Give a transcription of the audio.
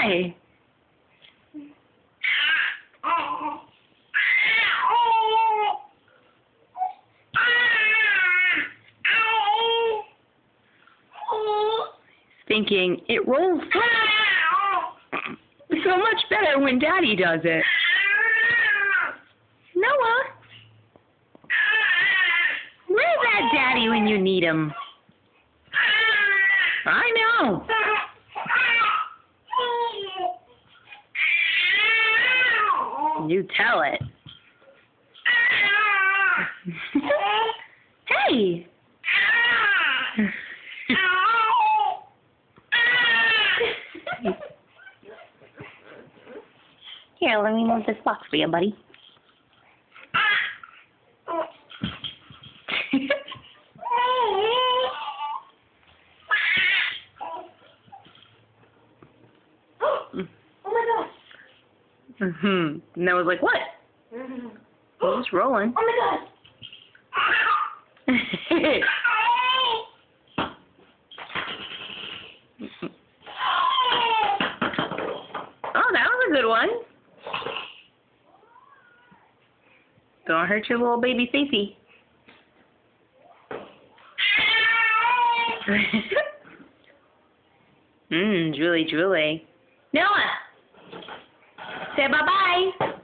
Why? Thinking it rolls so much better when Daddy does it. Noah, where's that Daddy when you need him? I know. You tell it. Hey. Here, let me move this box for you, buddy. And I was like, what? Well, it's rolling. Oh my god! Oh, that was a good one. Don't hurt your little baby Fifi. Drooly, drooly. Noah, say bye-bye.